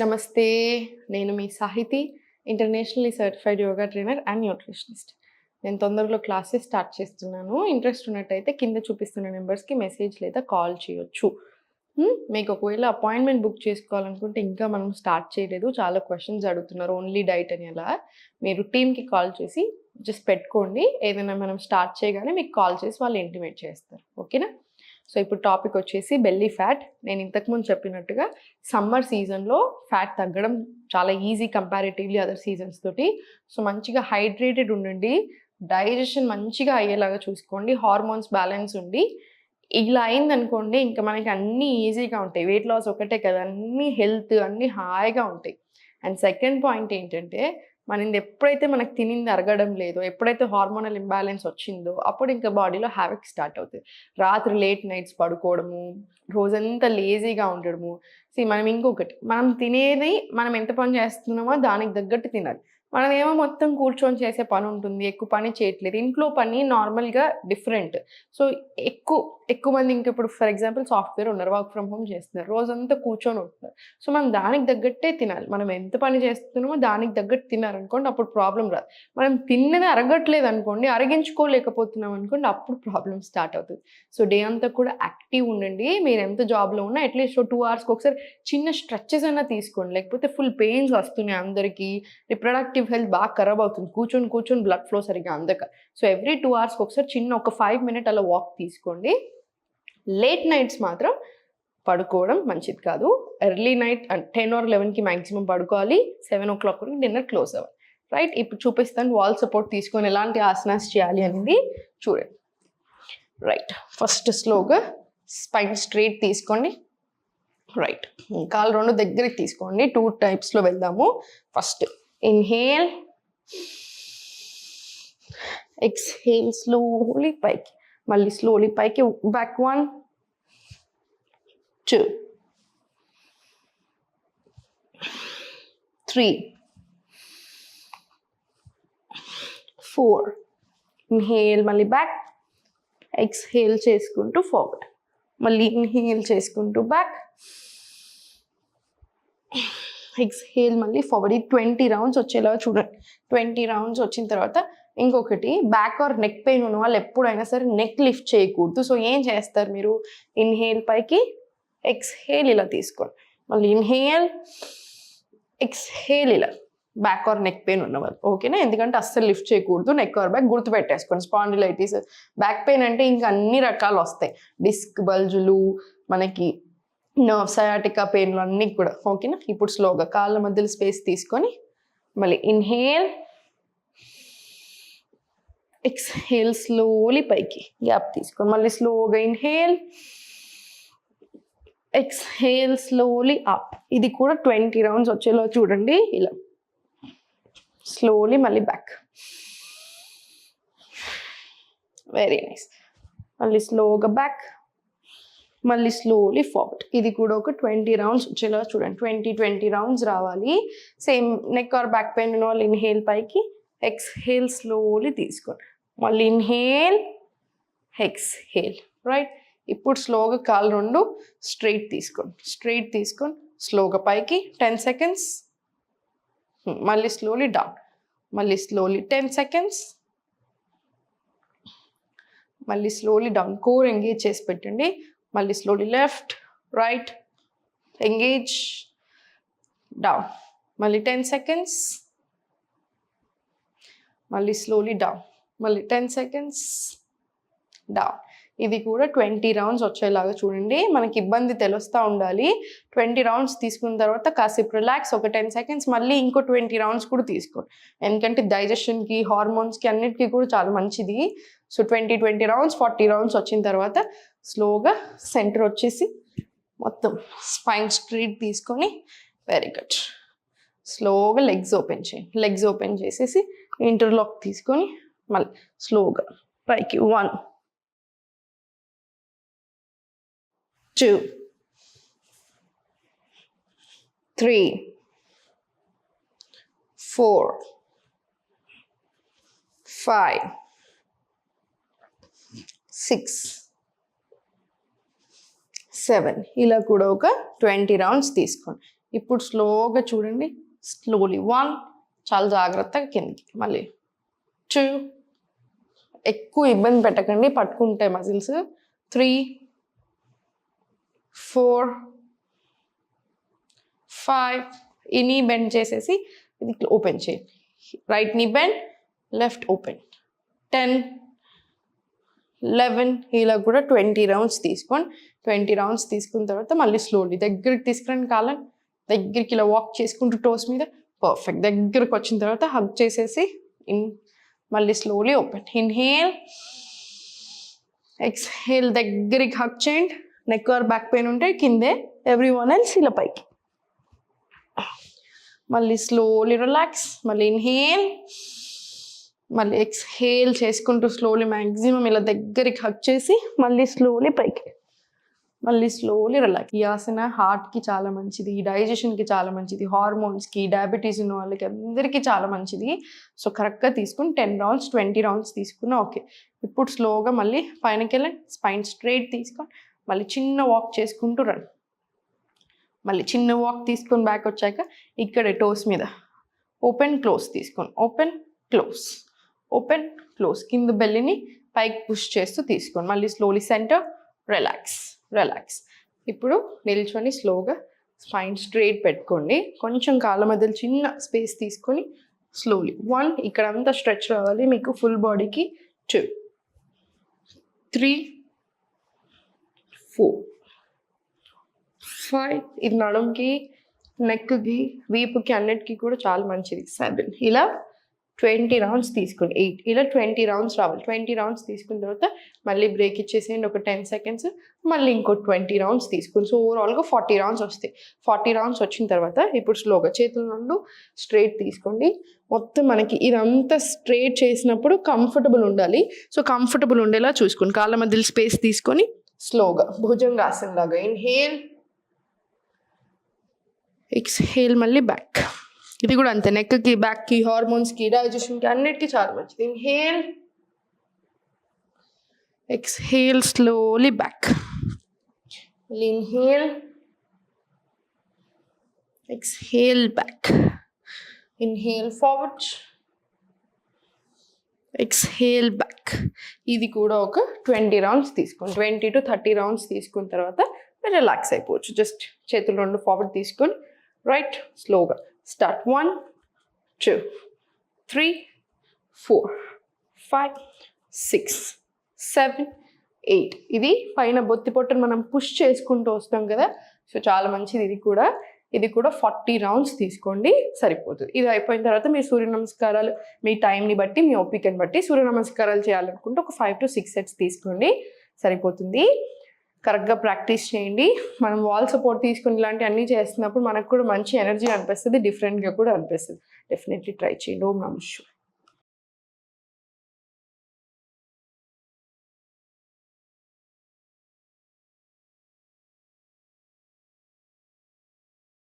నమస్తే. నేను మీ Sahithi, internationally certified yoga trainer and nutritionist. నేను తొందరలో క్లాసెస్ స్టార్ట్ చేస్తున్నాను. ఇంట్రెస్ట్ ఉన్నట్టయితే కింద చూపిస్తున్న నెంబర్స్‌కి మెసేజ్ లేదా కాల్ చేయొచ్చు. మీకు ఒకవేళ అపాయింట్మెంట్ బుక్ చేసుకోవాలనుకుంటే ఇంకా మనం స్టార్ట్ చేయలేదు. చాలా క్వెషన్స్ అడుగుతున్నారు. ఓన్లీ డైట్ అని అలా. మీరు టీమ్‌కి కాల్ చేసి జస్ట్ పెట్టుకోండి. ఏదైనా మనం స్టార్ట్ చేయగానే మీకు కాల్ చేసి వాళ్ళు ఇంటిమేట్ చేస్తారు. ఓకేనా? సో ఇప్పుడు టాపిక్ వచ్చేసి బెల్లీ ఫ్యాట్. నేను ఇంతకుముందు చెప్పినట్టుగా సమ్మర్ సీజన్లో ఫ్యాట్ తగ్గడం చాలా ఈజీ కంపారిటివ్లీ అదర్ సీజన్స్ తోటి. సో మంచిగా హైడ్రేటెడ్ ఉండండి, డైజెషన్ మంచిగా అయ్యేలాగా చూసుకోండి, హార్మోన్స్ బ్యాలెన్స్ ఉండి ఇలా అయిందనుకోండి ఇంకా మనకి అన్నీ ఈజీగా ఉంటాయి. వెయిట్ లాస్ ఒకటే కదా, అన్నీ హెల్త్ అన్నీ హాయిగా ఉంటాయి. అండ్ సెకండ్ పాయింట్ ఏంటంటే మనది ఎప్పుడైతే మనకు తినింది అరగడం లేదో, ఎప్పుడైతే హార్మోనల్ ఇంబ్యాలెన్స్ వచ్చిందో అప్పుడు ఇంకా బాడీలో హ్యావిక్ స్టార్ట్ అవుతుంది. రాత్రి లేట్ నైట్స్ పడుకోవడము, రోజంతా లేజీగా ఉండడము. మనం ఇంకొకటి, మనం తినేది మనం ఎంత పని చేస్తున్నామో దానికి తగ్గట్టు తినాలి. మనమేమో మొత్తం కూర్చొని చేసే పని ఉంటుంది, ఎక్కువ పని చేయట్లేదు. ఇంట్లో పని నార్మల్గా డిఫరెంట్. సో ఎక్కువ మంది ఇంక ఇప్పుడు ఫర్ ఎగ్జాంపుల్ సాఫ్ట్వేర్ ఉన్నారు, వర్క్ ఫ్రమ్ హోమ్ చేస్తున్నారు, రోజంతా కూర్చొని ఉంటున్నారు. సో మనం దానికి తగ్గట్టే తినాలి. మనం ఎంత పని చేస్తున్నామో దానికి తగ్గట్టు తిన్నారనుకోండి అప్పుడు ప్రాబ్లం రాదు. మనం తిన్నది అరగట్లేదు అనుకోండి, అరగించుకోలేకపోతున్నాం అనుకోండి, అప్పుడు ప్రాబ్లం స్టార్ట్ అవుతుంది. సో డే అంతా కూడా యాక్టివ్ ఉండండి. మీరు ఎంత జాబ్లో ఉన్నా అట్లీస్ట్ 2 అవర్స్కి ఒకసారి చిన్న స్ట్రెచెస్ అయినా తీసుకోండి. లేకపోతే ఫుల్ పెయిన్స్ వస్తున్నాయి అందరికీ, రిప్రొడక్టివ్ హెల్త్ బాగా ఖరాబ్ అవుతుంది, కూర్చొని బ్లడ్ ఫ్లో సరిగ్గా అందక. సో ఎవ్రీ 2 అవర్స్కి ఒకసారి చిన్న ఒక 5 మినిట్ అలా వాక్ తీసుకోండి. లేట్ నైట్స్ మాత్రం పడుకోవడం మంచిది కాదు. ఎర్లీ నైట్ 10 or 11కి మ్యాక్సిమం పడుకోవాలి. 7 o'clock వరకు డిన్నర్ క్లోజ్ అవ్వాలి. రైట్, ఇప్పుడు చూపిస్తాను వాల్ సపోర్ట్ తీసుకొని ఎలాంటి ఆసనాస్ చేయాలి అనేది చూడండి. రైట్, ఫస్ట్ స్లోగా స్పైన్ స్ట్రైట్ తీసుకోండి. రైట్, కాలు రెండు దగ్గరికి తీసుకోండి. 2 టైప్స్లో వెళ్దాము. ఫస్ట్ ఇన్హేల్, ఎక్స్హేల్, స్లోలీ పైకి, మళ్ళీ స్లోలీ పైకి, బ్యాక్ 1 2 3 4. ఇన్హేల్ మళ్ళీ బ్యాక్, ఎక్స్హేల్ చేసుకుంటూ ఫార్వర్డ్, మళ్ళీ ఇన్హేల్ చేసుకుంటూ బ్యాక్, ఎక్స్హేల్ మళ్ళీ ఫార్వర్డ్. ఈ 20 రౌండ్స్ వచ్చేలా చూడండి. 20 రౌండ్స్ వచ్చిన తర్వాత ఇంకొకటి, బ్యాక్ ఆర్ నెక్ పెయిన్ ఉన్న వాళ్ళు ఎప్పుడైనా సరే నెక్ లిఫ్ట్ చేయకూడదు. సో ఏం చేస్తారు మీరు, ఇన్హేల్ పైకి, ఎక్స్హేల్ ఇలా తీసుకోండి, మళ్ళీ ఇన్హేల్, ఎక్స్హేల్ ఇలా. బ్యాక్ ఆర్ నెక్ పెయిన్ ఉన్నవాళ్ళు ఓకేనా, ఎందుకంటే అస్సలు లిఫ్ట్ చేయకూడదు. నెక్ ఆర్ బ్యాక్ గుర్తుపెట్టేసుకోండి. స్పాండిలైటిస్, బ్యాక్ పెయిన్ అంటే ఇంకా అన్ని రకాలు వస్తాయి, డిస్క్ బల్జులు, మనకి నర్వ్ సయాటికా పెయిన్లు అన్నీ కూడా ఓకేనా. ఇప్పుడు స్లోగా కాళ్ళ మధ్యలో స్పేస్ తీసుకొని మళ్ళీ ఇన్హేల్, ఎక్స్హేల్, స్లోలీ పైకి గ్యాప్ తీసుకొని మళ్ళీ స్లోగా ఇన్హేల్, ఎక్స్హేల్, స్లోలీ అప్. ఇది కూడా 20 రౌండ్స్ వచ్చేలా చూడండి. ఇలా స్లోలీ మళ్ళీ బ్యాక్, వెరీ నైస్. మళ్ళీ స్లోగా బ్యాక్, మళ్ళీ స్లోలీ ఫార్వర్డ్. ఇది కూడా ఒక 20 రౌండ్స్ వచ్చేలా చూడండి. 20 రౌండ్స్ రావాలి. Same neck or back pain ఉన్న వాళ్ళు ఇన్హేల్ పైకి, ఎక్స్హేల్, స్లోలీ తీసుకోండి, మళ్ళీ ఇన్హేల్, ఎక్స్హేల్. రైట్, ఇప్పుడు స్లోగా కాళ్ళు రెండు స్ట్రైట్ తీసుకొని స్లోగా పైకి 10 సెకండ్స్, మళ్ళీ స్లోలీ డౌన్, మళ్ళీ స్లోలీ 10 సెకండ్స్, మళ్ళీ స్లోలీ డౌన్. కోర్ ఎంగేజ్ చేసి పెట్టండి. మళ్ళీ slowly left right engage down, మళ్ళీ 10 సెకండ్స్, మళ్ళీ స్లోలీ డౌన్, మళ్ళీ 10 సెకండ్స్ డౌన్. ఇది కూడా 20 రౌండ్స్ వచ్చేలాగా చూడండి. మనకి ఇబ్బంది తెలుస్తూ ఉండాలి. 20 రౌండ్స్ తీసుకున్న తర్వాత కాసేపు రిలాక్స్, ఒక 10 సెకండ్స్, మళ్ళీ ఇంకో 20 రౌండ్స్ కూడా తీసుకోండి. ఎందుకంటే డైజెషన్కి, హార్మోన్స్కి అన్నిటికీ కూడా చాలా మంచిది. సో 20 రౌండ్స్, 40 రౌండ్స్ వచ్చిన తర్వాత స్లోగా సెంటర్ వచ్చేసి మొత్తం స్పైన్ స్ట్రైట్ తీసుకొని, వెరీ గుడ్. స్లోగా లెగ్స్ ఓపెన్ చేయండి. లెగ్స్ ఓపెన్ చేసేసి ఇంటర్లాక్ తీసుకొని మళ్ళీ స్లోగా పైకి 1 2 3 4 5 6 7. ఇలా కూడా ఒక 20 రౌండ్స్ తీసుకోండి. ఇప్పుడు స్లోగా చూడండి, స్లోలీ 1, చాలా జాగ్రత్తగా కిందకి, మళ్ళీ 2, ఎక్కువ ఇబ్బంది పెట్టకండి, పట్టుకుంటే మజిల్స్, 3, 4, 5, ఈ నీ బెండ్ చేసేసి ఇది ఓపెన్ చేయండి, రైట్ నీ బెండ్, లెఫ్ట్ ఓపెన్, 10, 11, ఇలా కూడా 20 రౌండ్స్ తీసుకోండి. 20 రౌండ్స్ తీసుకున్న తర్వాత మళ్ళీ స్లోలీ దగ్గరికి తీసుకురండి, కాలం దగ్గరికి ఇలా వాక్ చేసుకుంటూ టోస్ మీద, పర్ఫెక్ట్. దగ్గరకు వచ్చిన తర్వాత హగ్ చేసేసి మళ్ళీ స్లోలీ ఓపెన్, ఇన్హేల్, ఎక్స్హేల్, దగ్గరికి హగ్ చేయండి. నెక్ ఆర్ బ్యాక్ పెయిన్ ఉంటే కిందే, ఎవ్రీవన్ ఎల్స్ ఇలా పైకి, మళ్ళీ స్లోలీ రిలాక్స్, మళ్ళీ ఇన్హేల్, మళ్ళీ ఎక్స్హేల్ చేసుకుంటూ స్లోలీ మ్యాక్సిమం ఇలా దగ్గరికి హగ్ చేసి మళ్ళీ స్లోలీ పైకి, మళ్ళీ స్లోలీ రిలాక్స్. ఈ ఆసన హార్ట్కి చాలా మంచిది, డైజెషన్కి చాలా మంచిది, హార్మోన్స్కి, డయాబెటీస్ ఉన్న వాళ్ళకి అందరికీ చాలా మంచిది. సో కరెక్ట్గా తీసుకుని 10 రౌండ్స్ 20 రౌండ్స్ తీసుకున్నా ఓకే. ఇప్పుడు స్లోగా మళ్ళీ పైనకి వెళ్ళండి, స్పైన్ స్ట్రైట్ తీసుకొని మళ్ళీ చిన్న వాక్ చేసుకుంటూ రండి. మళ్ళీ చిన్న వాక్ తీసుకొని బ్యాక్ వచ్చాక ఇక్కడే టోస్ మీద ఓపెన్ క్లోజ్ తీసుకొని, ఓపెన్ క్లోజ్, ఓపెన్ క్లోజ్, కింద బెల్లిని పైకి పుష్ చేస్తూ తీసుకోండి. మళ్ళీ స్లోలీ సెంటర్, రిలాక్స్, రిలాక్స్. ఇప్పుడు నిల్చొని స్లోగా స్పైన్ స్ట్రైట్ పెట్టుకోండి, కొంచెం కాళ్ళ మధ్యలో చిన్న స్పేస్ తీసుకొని స్లోలీ 1, ఇక్కడ అంతా స్ట్రెచ్ రావాలి మీకు ఫుల్ బాడీకి, 2, 3, 4, 5, ఇది నడుంకి, నెక్కి, వీపుకి అన్నిటికీ కూడా చాలా మంచిది. 7, ఇలా 20 రౌండ్స్ తీసుకోండి. 8, ఇలా 20 రౌండ్స్ రావాలి. 20 రౌండ్స్ తీసుకున్న తర్వాత మళ్ళీ బ్రేక్ ఇచ్చేసేయండి ఒక 10 సెకండ్స్, మళ్ళీ ఇంకో 20 రౌండ్స్ తీసుకుని, సో ఓవరాల్గా 40 రౌండ్స్ వస్తాయి. 40 రౌండ్స్ వచ్చిన తర్వాత ఇప్పుడు స్లోగా చేతుల నుండి స్ట్రైట్ తీసుకోండి. మొత్తం మనకి ఇదంతా స్ట్రైట్ చేసినప్పుడు కంఫర్టబుల్ ఉండాలి. సో కంఫర్టబుల్ ఉండేలా చూసుకోండి. కాళ్ళ మధ్యలో స్పేస్ తీసుకొని స్లోగా భుజంగాసన లాగా ఇన్హేల్, ఎక్స్హేల్, మళ్ళీ బ్యాక్. ఇది కూడా అంతే, నెక్కి, బ్యాక్కి, హార్మోన్స్కి, డైజెషన్కి అన్నిటికీ చాలా మంచిది. Inhale, exhale, slowly back, inhale, exhale, back, inhale forward, exhale, back. ఇది కూడా ఒక 20 రౌండ్స్ తీసుకోండి. 20 to 30 రౌండ్స్ తీసుకున్న తర్వాత రిలాక్స్ అయిపోవచ్చు. జస్ట్ చేతులు రెండు ఫార్వర్డ్ తీసుకొని రైట్ స్లోగా స్టార్ట్. 1, 2, 3, 4, 5, 6, 7, 8. ఇది పైన బొత్తి పొట్టను మనం పుష్ చేసుకుంటూ వస్తాం కదా, సో చాలా మంచిది. ఇది కూడా 40 రౌండ్స్ తీసుకోండి, సరిపోతుంది. ఇది అయిపోయిన తర్వాత మీరు సూర్య నమస్కారాలు మీ టైంని బట్టి, మీ ఓపికని బట్టి సూర్య నమస్కారాలు చేయాలనుకుంటే ఒక 5 to 6 సెట్స్ తీసుకోండి, సరిపోతుంది. కరెక్ట్గా ప్రాక్టీస్ చేయండి. మనం వాల్ సపోర్ట్ తీసుకుని ఇలాంటి అన్నీ చేస్తున్నప్పుడు మనకు కూడా మంచి ఎనర్జీ అనిపిస్తుంది, డిఫరెంట్గా కూడా అనిపిస్తుంది. డెఫినెట్లీ ట్రై చేయండి. ఓం నమః శివాయ.